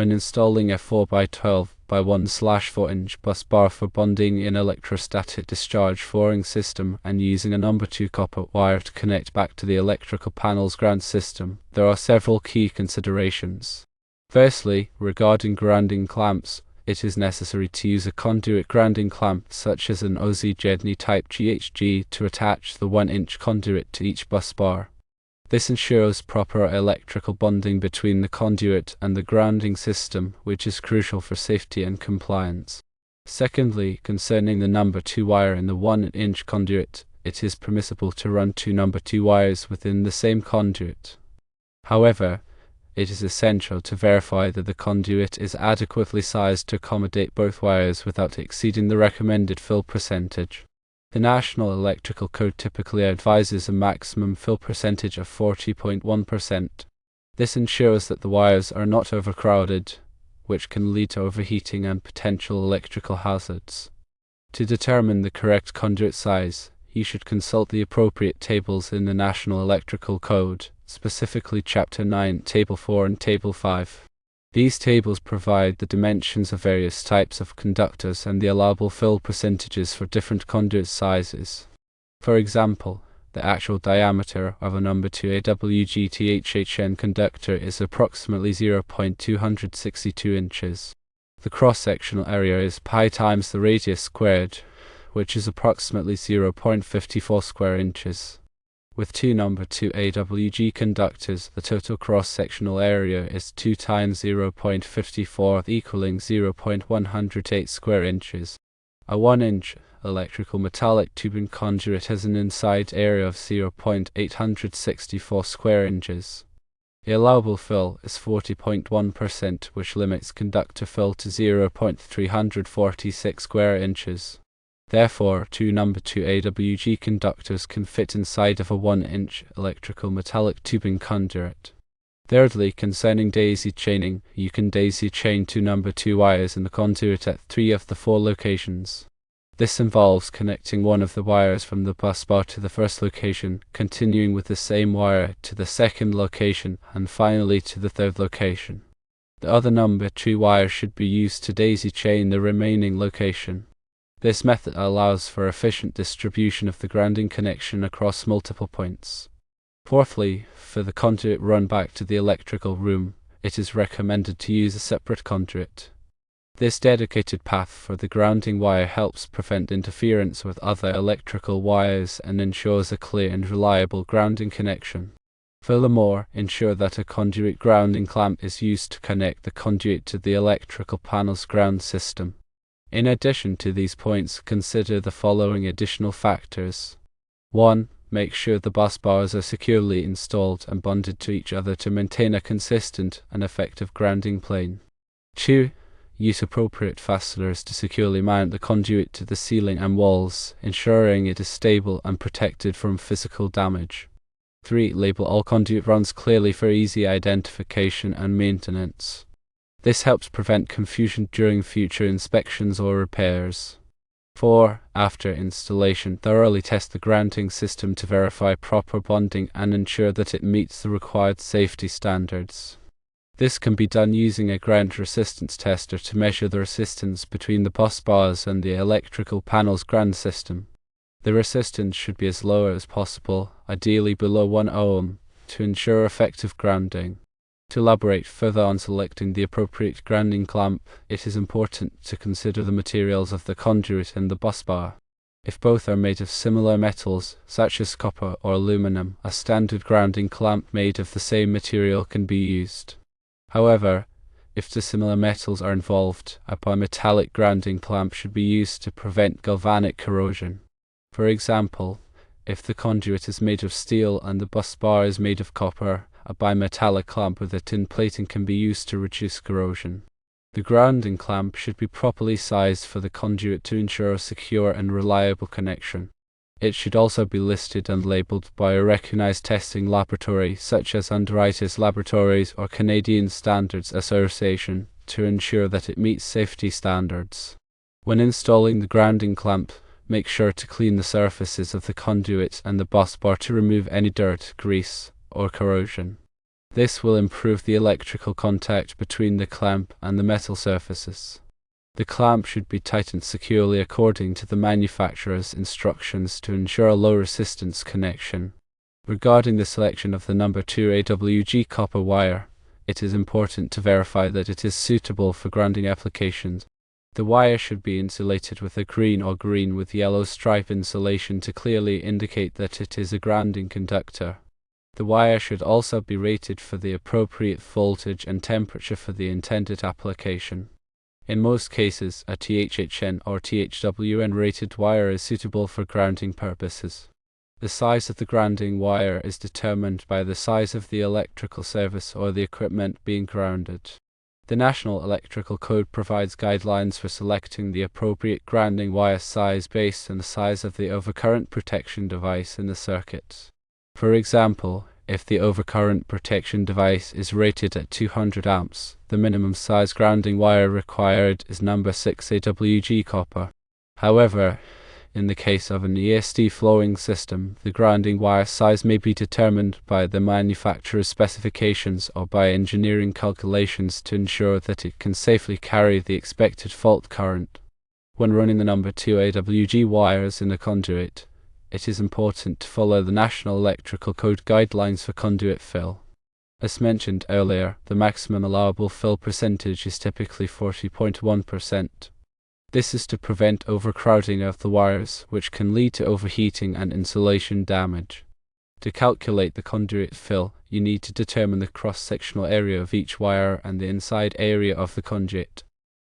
When installing a 4x12x1/4" bus bar for bonding in electrostatic discharge flooring system and using a number 2 copper wire to connect back to the electrical panel's ground system, there are several key considerations. Firstly, regarding grounding clamps, it is necessary to use a conduit grounding clamp such as an OZ-Jedney type GHG to attach the 1-inch conduit to each bus bar. This ensures proper electrical bonding between the conduit and the grounding system, which is crucial for safety and compliance. Secondly, concerning the number 2 wire in the 1-inch conduit, it is permissible to run 2 number 2 wires within the same conduit. However, it is essential to verify that the conduit is adequately sized to accommodate both wires without exceeding the recommended fill percentage. The National Electrical Code typically advises a maximum fill percentage of 40.1%. This ensures that the wires are not overcrowded, which can lead to overheating and potential electrical hazards. To determine the correct conduit size, you should consult the appropriate tables in the National Electrical Code, specifically Chapter 9, Table 4 and Table 5. These tables provide the dimensions of various types of conductors and the allowable fill percentages for different conduit sizes. For example, the actual diameter of a number 2 AWG-THHN conductor is approximately 0.262 inches. The cross-sectional area is pi times the radius squared, which is approximately 0.54 square inches. With 2 number 2 AWG conductors, the total cross-sectional area is 2 times 0.54 equaling 0.108 square inches. A 1-inch electrical metallic tubing conduit has an inside area of 0.864 square inches. The allowable fill is 40.1%, which limits conductor fill to 0.346 square inches. Therefore, 2 number 2 AWG conductors can fit inside of a 1-inch electrical metallic tubing conduit. Thirdly, concerning daisy chaining, you can daisy chain 2 number 2 wires in the conduit at 3 of the 4 locations. This involves connecting one of the wires from the bus bar to the first location, continuing with the same wire to the second location, and finally to the third location. The other number 2 wire should be used to daisy chain the remaining location. This method allows for efficient distribution of the grounding connection across multiple points. Fourthly, for the conduit run back to the electrical room, it is recommended to use a separate conduit. This dedicated path for the grounding wire helps prevent interference with other electrical wires and ensures a clear and reliable grounding connection. Furthermore, ensure that a conduit grounding clamp is used to connect the conduit to the electrical panel's ground system. In addition to these points, consider the following additional factors. 1. Make sure the bus bars are securely installed and bonded to each other to maintain a consistent and effective grounding plane. 2. Use appropriate fasteners to securely mount the conduit to the ceiling and walls, ensuring it is stable and protected from physical damage. 3. Label all conduit runs clearly for easy identification and maintenance. This helps prevent confusion during future inspections or repairs. 4. After installation, thoroughly test the grounding system to verify proper bonding and ensure that it meets the required safety standards. This can be done using a ground resistance tester to measure the resistance between the bus bars and the electrical panel's ground system. The resistance should be as low as possible, ideally below 1 ohm, to ensure effective grounding. To elaborate further on selecting the appropriate grounding clamp, it is important to consider the materials of the conduit and the bus bar. If both are made of similar metals, such as copper or aluminum, a standard grounding clamp made of the same material can be used. However, if dissimilar metals are involved, a bimetallic grounding clamp should be used to prevent galvanic corrosion. For example, if the conduit is made of steel and the bus bar is made of copper, a bimetallic clamp with a tin plating can be used to reduce corrosion. The grounding clamp should be properly sized for the conduit to ensure a secure and reliable connection. It should also be listed and labeled by a recognized testing laboratory such as Underwriters Laboratories or Canadian Standards Association to ensure that it meets safety standards. When installing the grounding clamp, make sure to clean the surfaces of the conduit and the bus bar to remove any dirt, grease, or corrosion. This will improve the electrical contact between the clamp and the metal surfaces. The clamp should be tightened securely according to the manufacturer's instructions to ensure a low resistance connection. Regarding the selection of the number 2 AWG copper wire, it is important to verify that it is suitable for grounding applications. The wire should be insulated with a green or green with yellow stripe insulation to clearly indicate that it is a grounding conductor. The wire should also be rated for the appropriate voltage and temperature for the intended application. In most cases, a THHN or THWN rated wire is suitable for grounding purposes. The size of the grounding wire is determined by the size of the electrical service or the equipment being grounded. The National Electrical Code provides guidelines for selecting the appropriate grounding wire size based on the size of the overcurrent protection device in the circuit. For example, if the overcurrent protection device is rated at 200 amps, the minimum size grounding wire required is number 6 AWG copper. However, in the case of an ESD flowing system, the grounding wire size may be determined by the manufacturer's specifications or by engineering calculations to ensure that it can safely carry the expected fault current. When running the number 2 AWG wires in a conduit, it is important to follow the National Electrical Code guidelines for conduit fill. As mentioned earlier, the maximum allowable fill percentage is typically 40.1%. This is to prevent overcrowding of the wires, which can lead to overheating and insulation damage. To calculate the conduit fill, you need to determine the cross-sectional area of each wire and the inside area of the conduit.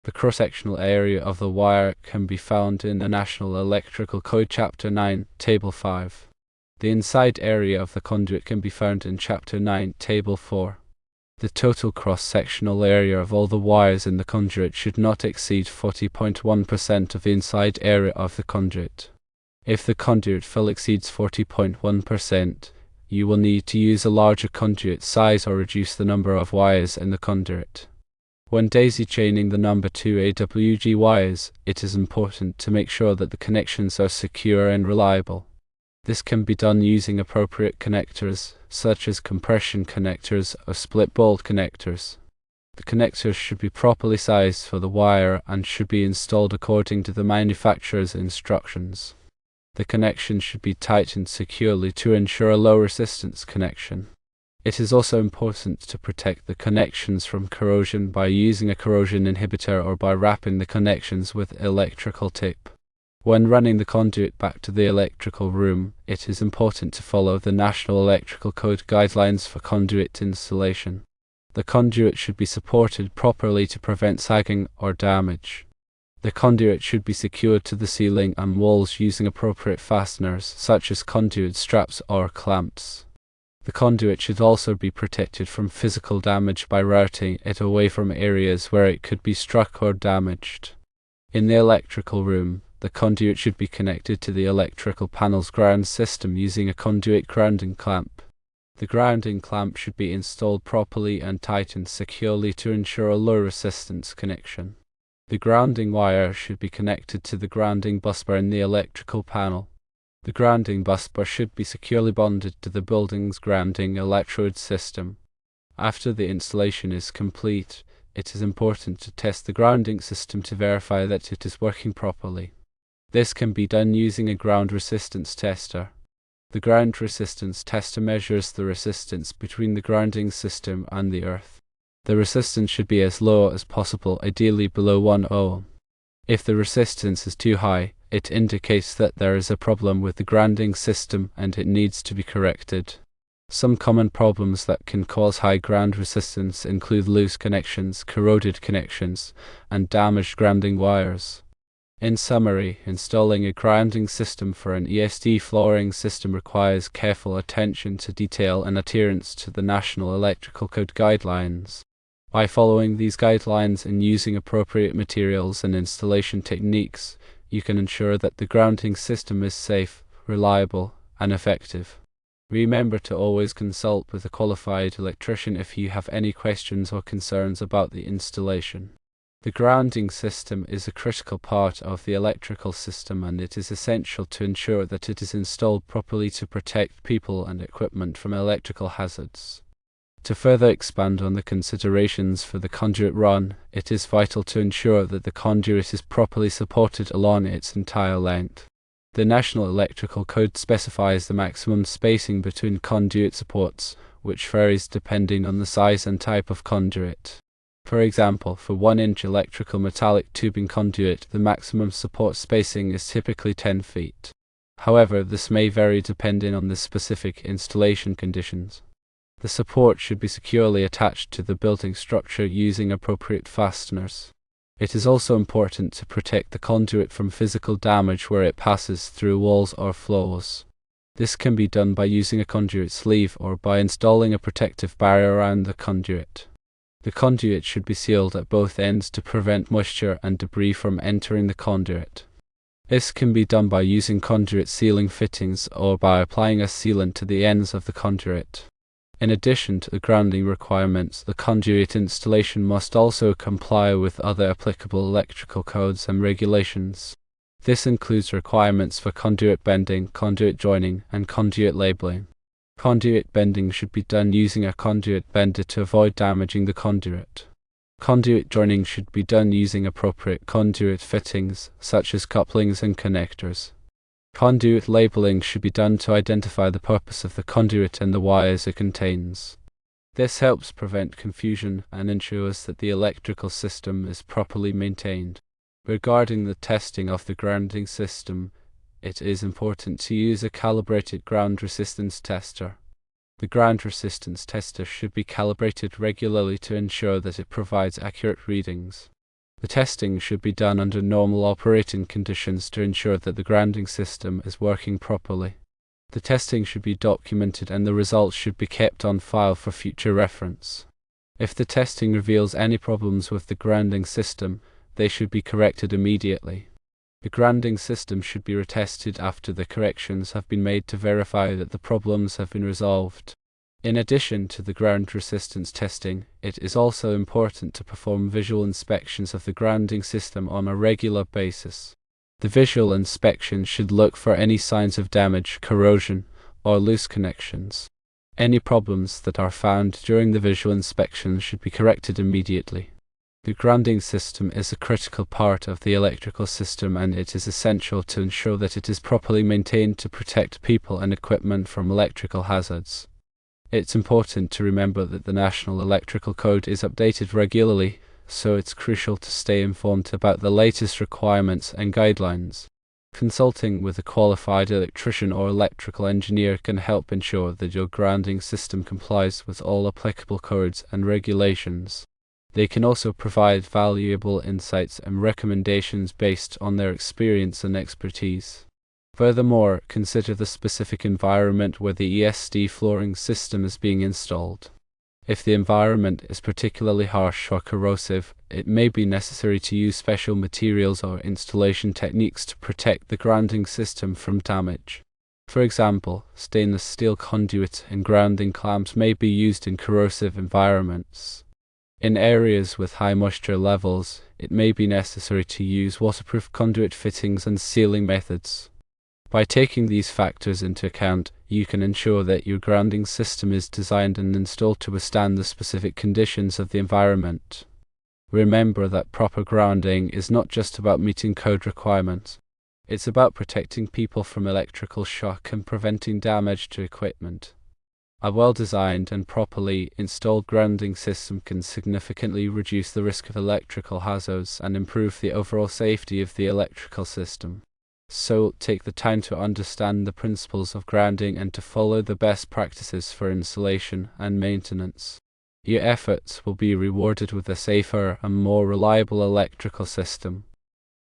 The cross-sectional area of the wire can be found in the National Electrical Code Chapter 9, Table 5. The inside area of the conduit can be found in Chapter 9, Table 4. The total cross-sectional area of all the wires in the conduit should not exceed 40.1% of the inside area of the conduit. If the conduit fill exceeds 40.1%, you will need to use a larger conduit size or reduce the number of wires in the conduit. When daisy chaining the number 2 AWG wires, it is important to make sure that the connections are secure and reliable. This can be done using appropriate connectors, such as compression connectors or split bolt connectors. The connectors should be properly sized for the wire and should be installed according to the manufacturer's instructions. The connection should be tightened securely to ensure a low resistance connection. It is also important to protect the connections from corrosion by using a corrosion inhibitor or by wrapping the connections with electrical tape. When running the conduit back to the electrical room, it is important to follow the National Electrical Code guidelines for conduit installation. The conduit should be supported properly to prevent sagging or damage. The conduit should be secured to the ceiling and walls using appropriate fasteners, such as conduit straps or clamps. The conduit should also be protected from physical damage by routing it away from areas where it could be struck or damaged. In the electrical room, the conduit should be connected to the electrical panel's ground system using a conduit grounding clamp. The grounding clamp should be installed properly and tightened securely to ensure a low resistance connection. The grounding wire should be connected to the grounding busbar in the electrical panel. The grounding busbar should be securely bonded to the building's grounding electrode system. After the installation is complete, it is important to test the grounding system to verify that it is working properly. This can be done using a ground resistance tester. The ground resistance tester measures the resistance between the grounding system and the earth. The resistance should be as low as possible, ideally below 1 ohm. If the resistance is too high, it indicates that there is a problem with the grounding system and it needs to be corrected. Some common problems that can cause high ground resistance include loose connections, corroded connections, and damaged grounding wires. In summary, installing a grounding system for an ESD flooring system requires careful attention to detail and adherence to the National Electrical Code guidelines. By following these guidelines and using appropriate materials and installation techniques, you can ensure that the grounding system is safe, reliable, and effective. Remember to always consult with a qualified electrician if you have any questions or concerns about the installation. The grounding system is a critical part of the electrical system and it is essential to ensure that it is installed properly to protect people and equipment from electrical hazards. To further expand on the considerations for the conduit run, it is vital to ensure that the conduit is properly supported along its entire length. The National Electrical Code specifies the maximum spacing between conduit supports, which varies depending on the size and type of conduit. For example, for 1-inch electrical metallic tubing conduit, the maximum support spacing is typically 10 feet. However, this may vary depending on the specific installation conditions. The support should be securely attached to the building structure using appropriate fasteners. It is also important to protect the conduit from physical damage where it passes through walls or floors. This can be done by using a conduit sleeve or by installing a protective barrier around the conduit. The conduit should be sealed at both ends to prevent moisture and debris from entering the conduit. This can be done by using conduit sealing fittings or by applying a sealant to the ends of the conduit. In addition to the grounding requirements, the conduit installation must also comply with other applicable electrical codes and regulations. This includes requirements for conduit bending, conduit joining, and conduit labeling. Conduit bending should be done using a conduit bender to avoid damaging the conduit. Conduit joining should be done using appropriate conduit fittings, such as couplings and connectors. Conduit labeling should be done to identify the purpose of the conduit and the wires it contains. This helps prevent confusion and ensures that the electrical system is properly maintained. Regarding the testing of the grounding system, it is important to use a calibrated ground resistance tester. The ground resistance tester should be calibrated regularly to ensure that it provides accurate readings. The testing should be done under normal operating conditions to ensure that the grounding system is working properly. The testing should be documented and the results should be kept on file for future reference. If the testing reveals any problems with the grounding system, they should be corrected immediately. The grounding system should be retested after the corrections have been made to verify that the problems have been resolved. In addition to the ground resistance testing, it is also important to perform visual inspections of the grounding system on a regular basis. The visual inspection should look for any signs of damage, corrosion, or loose connections. Any problems that are found during the visual inspection should be corrected immediately. The grounding system is a critical part of the electrical system, and it is essential to ensure that it is properly maintained to protect people and equipment from electrical hazards. It's important to remember that the National Electrical Code is updated regularly, so it's crucial to stay informed about the latest requirements and guidelines. Consulting with a qualified electrician or electrical engineer can help ensure that your grounding system complies with all applicable codes and regulations. They can also provide valuable insights and recommendations based on their experience and expertise. Furthermore, consider the specific environment where the ESD flooring system is being installed. If the environment is particularly harsh or corrosive, it may be necessary to use special materials or installation techniques to protect the grounding system from damage. For example, stainless steel conduit and grounding clamps may be used in corrosive environments. In areas with high moisture levels, it may be necessary to use waterproof conduit fittings and sealing methods. By taking these factors into account, you can ensure that your grounding system is designed and installed to withstand the specific conditions of the environment. Remember that proper grounding is not just about meeting code requirements. It's about protecting people from electrical shock and preventing damage to equipment. A well-designed and properly installed grounding system can significantly reduce the risk of electrical hazards and improve the overall safety of the electrical system. So, take the time to understand the principles of grounding and to follow the best practices for installation and maintenance. Your efforts will be rewarded with a safer and more reliable electrical system.